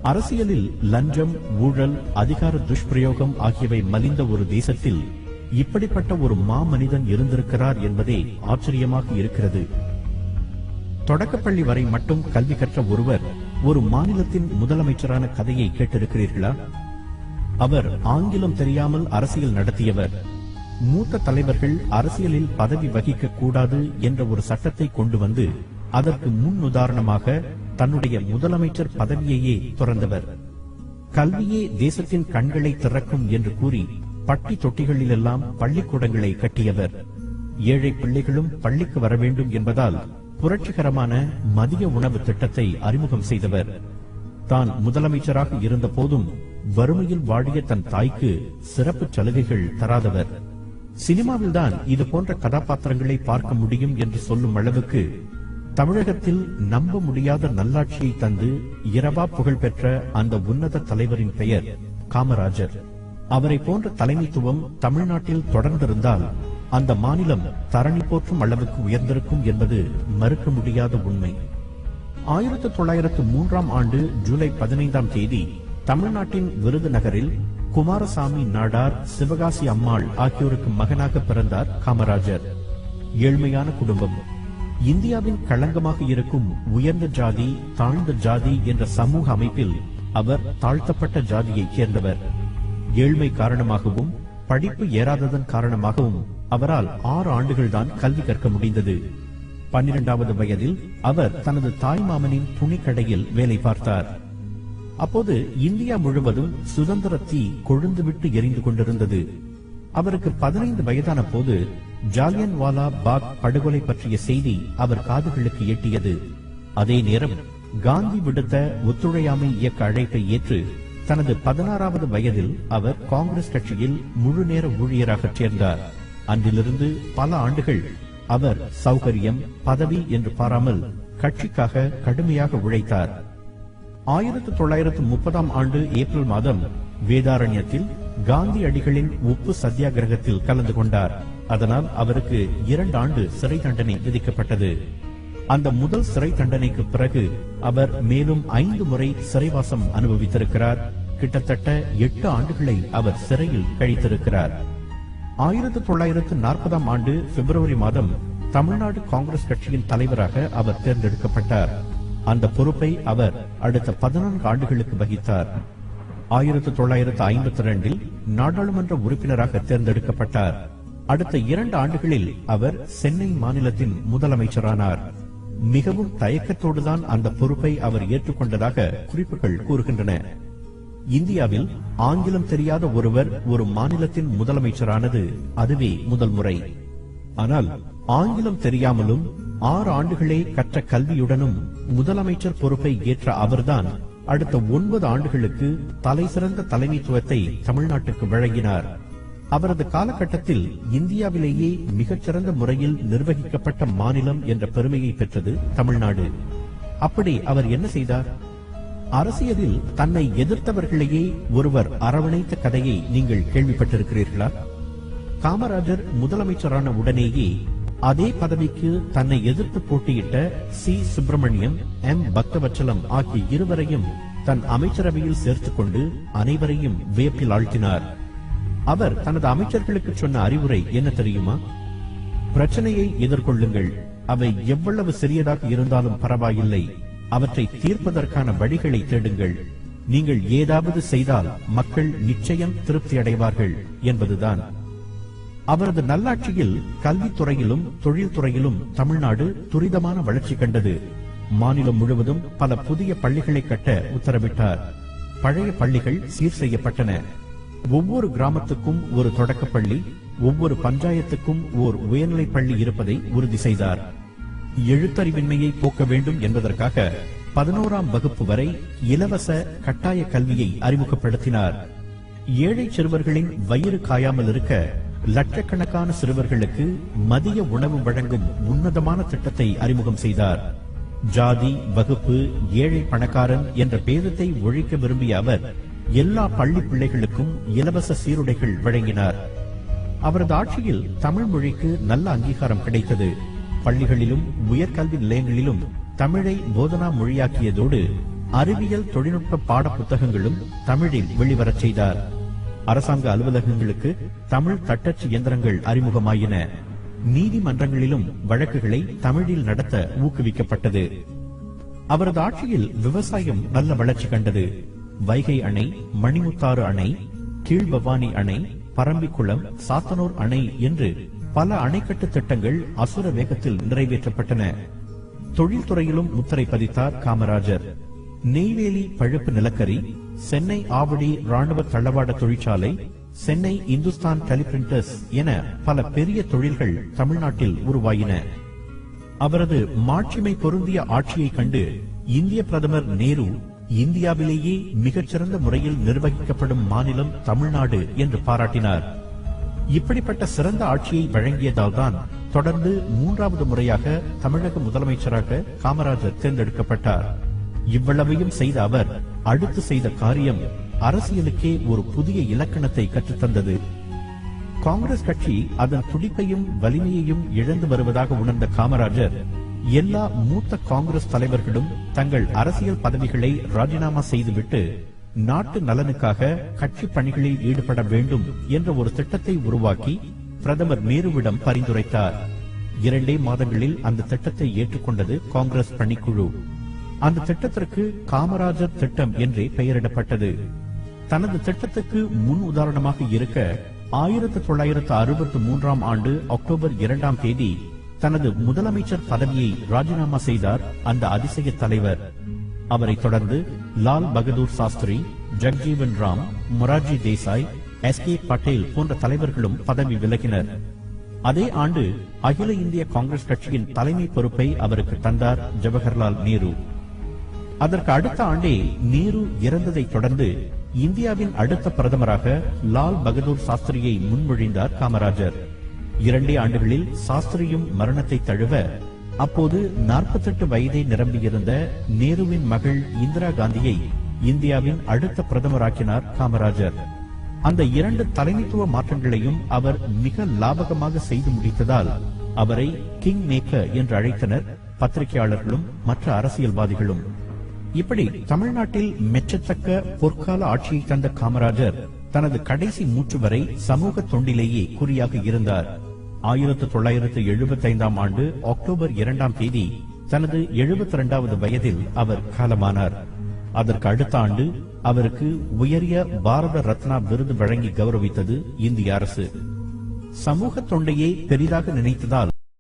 அரசியலில் லஞ்சம், ஊழல், அதிகார துஷ்பிரயோகம் ஆகியவை மலிந்த ஒரு தேசத்தில் இப்படிப்பட்ட ஒரு மாமனிதன் இருந்திருக்கிறார் என்பதே ஆச்சரியமாக இருக்கிறது. தொடக்கப்பள்ளி வரை மட்டும் கல்வி கற்ற ஒருவர் ஒரு மாநிலத்தின் முதலமைச்சரான கதையை கேட்டிருக்கிறீர்களா? அவர் ஆங்கிலம் தெரியாமல் அரசியல் நடத்தியவர். மூத்த தலைவர்கள் அரசியலில் பதவி வகிக்க கூடாது என்ற ஒரு சட்டத்தை கொண்டு வந்து அதற்கு முன் உதாரணமாக தன்னுடைய முதலமைச்சர் பதவியையே துறந்தவர். கல்வியே தேசத்தின் கண்களை திறக்கும் என்று கூறி பட்டி தொட்டிகளிலெல்லாம் பள்ளிக்கூடங்களை கட்டியவர். ஏழை பிள்ளைகளும் பள்ளிக்கு வர வேண்டும் என்பதால் புரட்சிகரமான மதிய உணவு திட்டத்தை அறிமுகம் செய்தவர். தான் முதலமைச்சராக இருந்த போதும் வறுமையில் வாடிய தன் தாய்க்கு சிறப்பு சலுகைகள் தராதவர். சினிமாவில்தான் இது போன்ற கதாபாத்திரங்களை பார்க்க முடியும் என்று சொல்லும் அளவுக்கு தமிழகத்தில் நம்ப முடியாத நல்லாட்சியை தந்து இரவா புகழ் பெற்ற அந்த உன்னத தலைவரின் பெயர் காமராஜர். அவரை போன்ற தலைமைத்துவம் தமிழ்நாட்டில் தொடர்ந்திருந்தால் அந்த மாநிலம் தரணி போற்றும் அளவுக்கு உயர்ந்திருக்கும் என்பது மறுக்க முடியாத உண்மை. 1903 ஜூலை 15 தமிழ்நாட்டின் விருதுநகரில் குமாரசாமி நாடார், சிவகாசி அம்மாள் ஆகியோருக்கு மகனாக பிறந்தார் காமராஜர். ஏழ்மையான குடும்பம். இந்தியாவின் களங்கமாக இருக்கும் உயர்ந்த ஜாதி, தாழ்ந்த ஜாதி என்ற சமூக அமைப்பில் அவர் தாழ்த்தப்பட்ட ஜாதியைச் சேர்ந்தவர். ஏழ்மை காரணமாகவும் படிப்பு ஏறாததன் காரணமாகவும் அவரால் 6 ஆண்டுகள் தான் கல்வி கற்க முடிந்தது. 12வது வயதில் அவர் தனது தாய்மாமனின் துணிக்கடையில் வேலை பார்த்தார். அப்போது இந்தியா முழுவதும் சுதந்திர தீ கொழுந்துவிட்டு எரிந்து கொண்டிருந்தது. அவருக்கு 15 வயதான போது ஜாலியன்வாலா பாக் படுகொலை பற்றிய செய்தி அவர் காதுகளுக்கு எட்டியது. அதே நேரம் காந்தி விடுத்த ஒத்துழையாமை இயக்க அழைப்பை ஏற்று தனது 16வது வயதில் அவர் காங்கிரஸ் கட்சியில் முழு நேர ஊழியராக சேர்ந்தார். அன்றிலிருந்து பல ஆண்டுகள் அவர் சௌகரியம், பதவி என்று பாராமல் கட்சிக்காக கடுமையாக உழைத்தார். 1930 ஏப்ரல் மாதம் வேதாரண்யத்தில் காந்தி அடிகளின் உப்பு சத்தியாகிரகத்தில் கலந்து கொண்டார். அதனால் அவருக்கு 2 ஆண்டு சிறை தண்டனை விதிக்கப்பட்டது. அந்த முதல் சிறை தண்டனைக்கு பிறகு அவர் மேலும் 5 முறை சிறைவாசம் அனுபவித்திருக்கிறார். கிட்டத்தட்ட 8 ஆண்டுகளை அவர் சிறையில் கழித்திருக்கிறார். 1940 பிப்ரவரி மாதம் தமிழ்நாடு காங்கிரஸ் கட்சியின் தலைவராக அவர் தேர்ந்தெடுக்கப்பட்டார். அந்த பொறுப்பை அவர் அடுத்த 14 ஆண்டுகளுக்கு வகித்தார். 1952 நாடாளுமன்ற உறுப்பினராக தேர்ந்தெடுக்கப்பட்டார். அடுத்த 2 ஆண்டுகளில் அவர் சென்னை மாநிலத்தின் முதலமைச்சரானார். மிகவும் தயக்கத்தோடுதான் அந்த பொறுப்பை அவர் ஏற்றுக்கொண்டதாக குறிப்புகள் கூறுகின்றன. இந்தியாவில் ஆங்கிலம் தெரியாத ஒருவர் ஒரு மாநிலத்தின் முதலமைச்சரானது அதுவே முதல் முறை. ஆனால் ஆங்கிலம் தெரியாமலும் 6 ஆண்டுகளே கற்ற கல்வியுடனும் முதலமைச்சர் பொறுப்பை ஏற்ற அவர்தான் அடுத்த 9 ஆண்டுகளுக்கு தலை சிறந்த தலைமைத்துவத்தை தமிழ்நாட்டுக்கு வழங்கினார். அவரது காலகட்டத்தில் இந்தியாவிலேயே மிகச்சிறந்த முறையில் நிர்வகிக்கப்பட்ட மாநிலம் என்ற பெருமையை பெற்றது தமிழ்நாடு. அப்படி அவர் என்ன செய்தார்? அரசியலில் தன்னை எதிர்த்தவர்களையே ஒருவர் அரவணைத்த கதையை நீங்கள் கேள்விப்பட்டிருக்கிறீர்களா? காமராஜர் முதலமைச்சரான உடனேயே அதே பதவிக்கு தன்னை எதிர்த்து போட்டியிட்ட சி. சுப்பிரமணியம், எம். பக்தவச்சலம் ஆகிய இருவரையும் தன் அமைச்சரவையில் சேர்த்துக் கொண்டு அனைவரையும் வியப்பில் ஆழ்த்தினார். அவர் தனது அமைச்சர்களுக்கு சொன்ன அறிவுரை என்ன தெரியுமா? பிரச்சனையை எதிர்கொள்ளுங்கள். அவை எவ்வளவு சிறியதாக இருந்தாலும் பரவாயில்லை. அவற்றை தீர்ப்பதற்கான வழிகளை தேடுங்கள். நீங்கள் ஏதாவது செய்தால் மக்கள் நிச்சயம் திருப்தி அடைவார்கள் என்பதுதான். அவரது நல்லாட்சியில் கல்வித்துறையிலும் தொழில்துறையிலும் தமிழ்நாடு துரிதமான வளர்ச்சி கண்டது. மாநிலம் முழுவதும் பல புதிய பள்ளிகளை கட்ட உத்தரவிட்டார். பழைய பள்ளிகள் சீர் செய்யப்பட்டன. ஒவ்வொரு கிராமத்துக்கும் ஒரு தொடக்கப்பள்ளி, ஒவ்வொரு பஞ்சாயத்துக்கும் ஓர் உயர்நிலை பள்ளி இருப்பதை உறுதி செய்தார். எழுத்தறிவின்மையை போக்க வேண்டும் என்பதற்காக 11ஆம் வகுப்பு வரை இலவச கட்டாய கல்வியை அறிமுகப்படுத்தினார். ஏழை சிறுவர்களின் வயிறு காயாமல் இருக்க லட்சக்கணக்கான சிறுவர்களுக்கு மதிய உணவு வழங்கும் உன்னதமான திட்டத்தை அறிமுகம் செய்தார். ஜாதி, வகுப்பு, ஏழை பணக்காரன் என்ற பேதத்தை ஒழிக்க விரும்பிய அவர் எல்லா பள்ளி பிள்ளைகளுக்கும் இலவச சீருடைகள் வழங்கினார். அவரது ஆட்சியில் தமிழ் மொழிக்கு நல்ல அங்கீகாரம் கிடைத்தது. பள்ளிகளிலும் உயர்கல்வி நிலையங்களிலும் தமிழை போதனா மொழியாக்கியதோடு அறிவியல் தொழில்நுட்ப பாட புத்தகங்களும் தமிழில் வெளிவரச் செய்தார். அரசாங்க அலுவலகங்களுக்கு தமிழ் தட்டச்சு இயந்திரங்கள் அறிமுகமாயின. நீதிமன்றங்களிலும் வழக்குகளை தமிழில் நடத்த ஊக்குவிக்கப்பட்டது. அவரது ஆட்சியில் விவசாயம் நல்ல வளர்ச்சி கண்டது. வைகை அணை, மணிமுத்தாறு அணை, கீழ்பவானி அணை, பரம்பிக்குளம், சாத்தனூர் அணை என்று பல அணைக்கட்டு திட்டங்கள் அசுர வேகத்தில் நிறைவேற்றப்பட்டன. தொழில்துறையிலும் முத்திரை பதித்தார் காமராஜர். நெய்வேலி பழுப்பு நிலக்கரி, சென்னை ஆவடி ராணுவ தளவாட தொழிற்சாலை, சென்னை இந்துஸ்தான் டெலிபிரிண்டர்ஸ் என பல பெரிய தொழில்கள் தமிழ்நாட்டில் உருவாயின. அவரது மாட்சிமை பொருந்திய ஆட்சியை கண்டு இந்திய பிரதமர் நேரு இந்தியாவிலேயே மிகச்சிறந்த முறையில் நிர்வகிக்கப்படும் மாநிலம் தமிழ்நாடு என்று பாராட்டினார். இப்படிப்பட்ட சிறந்த ஆட்சியை வழங்கியதால் தான் தொடர்ந்து 3வது முறையாக தமிழக முதலமைச்சராக காமராஜர் தேர்ந்தெடுக்கப்பட்டார். இவ்வளவையும் செய்த அவர் அடுத்து செய்த காரியம் அரசியலுக்கே ஒரு புதிய இலக்கணத்தை கற்றுத்தந்தது. காங்கிரஸ் கட்சி அதன் துடிப்பையும் வலிமையையும் இழந்து வருவதாக உணர்ந்த காமராஜர் எல்லா மூத்த காங்கிரஸ் தலைவர்களும் தங்கள் அரசியல் பதவிகளை ராஜினாமா செய்துவிட்டு நாட்டு நலனுக்காக கட்சி பணிகளில் ஈடுபட வேண்டும் என்ற ஒரு திட்டத்தை உருவாக்கி பிரதமர் நேருவிடம் பரிந்துரைத்தார். 2 மாதங்களில் அந்த திட்டத்தை ஏற்றுக்கொண்டது காங்கிரஸ் பணிக்குழு. அந்த திட்டத்திற்கு காமராஜர் திட்டம் என்றே பெயரிடப்பட்டது. தனது திட்டத்துக்கு முன் உதாரணமாக இருக்க 1963ஆம் ஆண்டு அக்டோபர் 2ஆம் தேதி தனது முதலமைச்சர் பதவியை ராஜினாமா செய்தார் அந்த அதிசய தலைவர். அவரை தொடர்ந்து லால் பகதூர் சாஸ்திரி, ஜக்ஜீவன் ராம், மொரார்ஜி தேசாய், எஸ்.கே. பட்டேல் போன்ற தலைவர்களும் பதவி விலகினர். அதே ஆண்டு அகில இந்திய காங்கிரஸ் கட்சியின் தலைமை பொறுப்பை அவருக்கு தந்தார் ஜவஹர்லால் நேரு. அதற்கு அடுத்த ஆண்டே நேரு இறந்ததை தொடர்ந்து இந்தியாவின் அடுத்த பிரதமராக லால் பகதூர் சாஸ்திரியை முன்மொழிந்தார் காமராஜர். 2 ஆண்டுகளில் சாஸ்திரியும் மரணத்தை தழுவ அப்போது 48 வயதை நிரம்பியிருந்த நேருவின் மகள் இந்திரா காந்தியை இந்தியாவின் அடுத்த பிரதமராக்கினார் காமராஜர். அந்த 2 தலைமைத்துவ மாற்றங்களையும் அவர் மிக லாபகமாக செய்து முடித்ததால் அவரை கிங் மேக்கர் என்று அழைத்தனர் பத்திரிகையாளர்களும் மற்ற அரசியல்வாதிகளும். இப்படி தமிழ்நாட்டில் மெச்சத்தக்க பொற்கால ஆட்சியை தந்த காமராஜர் தனது கடைசி மூச்சு வரை சமூக தொண்டிலேயே குறியாக இருந்தார். 1975ஆம் ஆண்டு அக்டோபர் 2ஆம் தேதி தனது 72வது வயதில் அவர் காலமானார். அதற்கு அடுத்த ஆண்டு அவருக்கு உயரிய பாரத ரத்னா விருது வழங்கி கௌரவித்தது இந்திய அரசு. சமூக தொண்டையே பெரிதாக நினைத்ததால்